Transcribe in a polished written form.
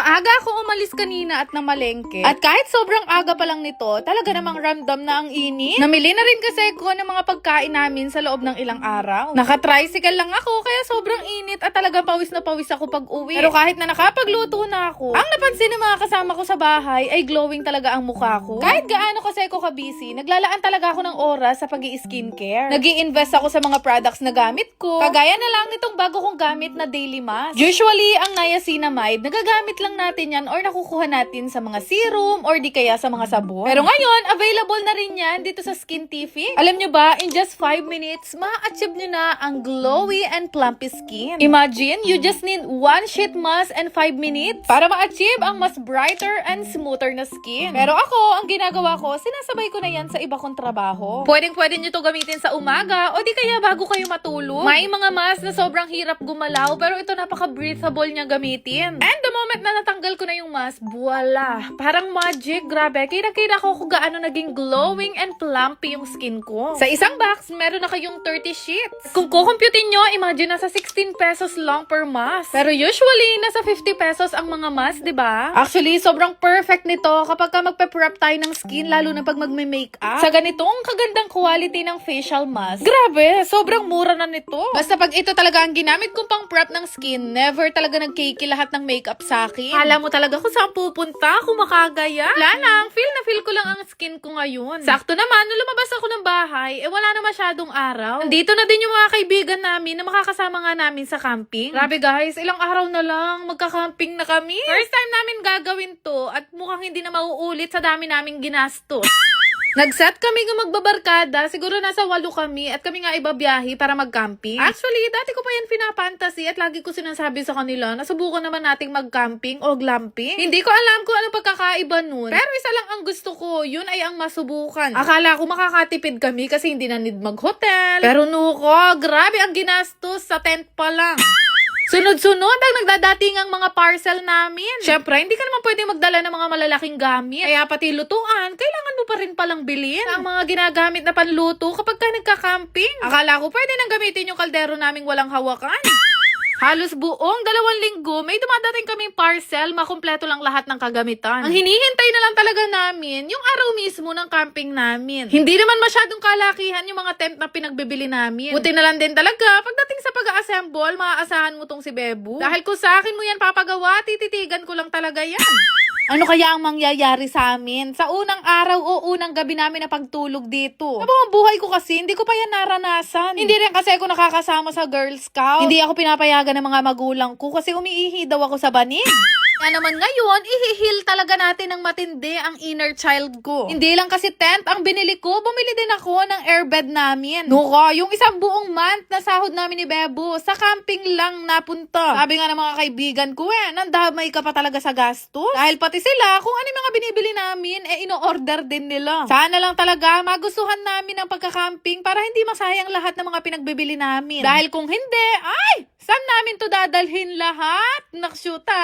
Maaga ako umalis kanina at namalengke. At kahit sobrang aga pa lang nito, talaga namang ramdam na ang init. Namili na rin kasi ko ng mga pagkain namin sa loob ng ilang araw. Naka-tricycle lang ako kaya sobrang init at talagang pawis na pawis ako pag uwi. Pero kahit na nakapagluto na ako, ang napansin ng mga kasama ko sa bahay ay glowing talaga ang mukha ko. Kahit gaano kasi ako ka-busy, naglalaan talaga ako ng oras sa pag-i-skincare. Nag-i-invest ako sa mga products na gamit ko. Kagaya na lang nitong bago kong gamit na daily mask. Usually, ang niacinamide, nagagamit lang natin yan or nakukuha natin sa mga serum or di kaya sa mga sabon. Pero ngayon, available na rin yan dito sa Skintific. Alam nyo ba, in just 5 minutes, ma-achieve nyo na ang glowy and plumpy skin. Imagine, you just need 1 sheet mask and 5 minutes para ma-achieve ang mas brighter and smoother na skin. Pero ako, ang ginagawa ko, sinasabay ko na yan sa iba kong trabaho. Pwedeng-pwede nyo to gamitin sa umaga o di kaya bago kayo matulog. May mga mask na sobrang hirap gumalaw pero ito napaka-breathable niya gamitin. And the moment na natanggal ko na yung mask, voila! Parang magic, grabe. Kira-kira ko kung gaano naging glowing and plumpy yung skin ko. Sa isang box, meron na kayong 30 sheets. Kung kukumputin nyo, imagine nasa 16 pesos lang per mask. Pero usually, nasa 50 pesos ang mga mask, di ba? Actually, sobrang perfect nito kapag ka magpe-prep tayo ng skin, lalo na pag magme-makeup. Sa ganitong kagandang quality ng facial mask. Grabe, sobrang mura na nito. Basta pag ito talaga ang ginamit kong pang prep ng skin, never talaga nagkiki lahat ng makeup sa akin. Alam mo talaga kung saan pupunta, kung makagaya. Wala lang, feel na feel ko lang ang skin ko ngayon. Sakto naman, nung lumabas ako ng bahay, wala na masyadong araw. Nandito na din yung mga kaibigan namin na makakasama nga namin sa camping. Grabe guys, ilang araw na lang, magka-camping na kami. First time namin gagawin to at mukhang hindi na mauulit sa dami naming ginastos. Nag-set kami ng magbabarkada, siguro nasa 8 kami at kami nga ibabiyahe para mag-camping. Actually, dati ko pa yan pinapantasy at lagi ko sinasabi sa kanila na subukan naman nating mag-camping o glamping. Hindi ko alam kung anong pagkakaiba nun. Pero isa lang ang gusto ko, yun ay ang masubukan. Akala ko makakatipid kami kasi hindi na need mag-hotel. Pero nuko, grabe ang ginastos sa tent pa lang. Sunod-sunod ang nagdadating ang mga parcel namin. Syempre, hindi ka naman pwede magdala ng mga malalaking gamit. Kaya pati lutuan, kailangan mo pa rin palang bilhin ang mga ginagamit na panluto kapag ka nagka-camping. Akala ko pwede nang gamitin yung kaldero naming walang hawakan. Halos buong 2 linggo, may dumadating kaming parcel, makumpleto lang lahat ng kagamitan. Ang hinihintay na lang talaga namin, yung araw mismo ng camping namin. Hindi naman masyadong kalakihan yung mga tent na pinagbibili namin. Buti na lang din talaga, pagdating sa pag-assemble, maaasahan mo tong si Bebu. Dahil kung sa akin mo yan papagawa, tititigan ko lang talaga yan. Ano kaya ang mangyayari sa amin sa unang araw o unang gabi namin na pagtulog dito? Ang buhay ko kasi, hindi ko pa yan naranasan. Hindi rin kasi ako nakakasama sa Girl Scout. Hindi ako pinapayagan ng mga magulang ko kasi umiihi daw ako sa banig. Kaya naman ngayon, ihihil talaga natin ng matindi ang inner child ko. Hindi lang kasi tent ang binili ko, bumili din ako ng airbed namin. Nuka, yung isang buong month na sahod namin ni Bebo, sa camping lang napunta. Sabi nga ng mga kaibigan ko nandamay ka pa talaga sa gastos. Dahil pati sila, kung ano yung mga binibili namin, ino-order din nila. Sana lang talaga magustuhan namin ang pagka-camping para hindi masayang lahat ng mga pinagbibili namin. Dahil kung hindi, ay! Saan namin to dadalhin lahat? Naksyuta!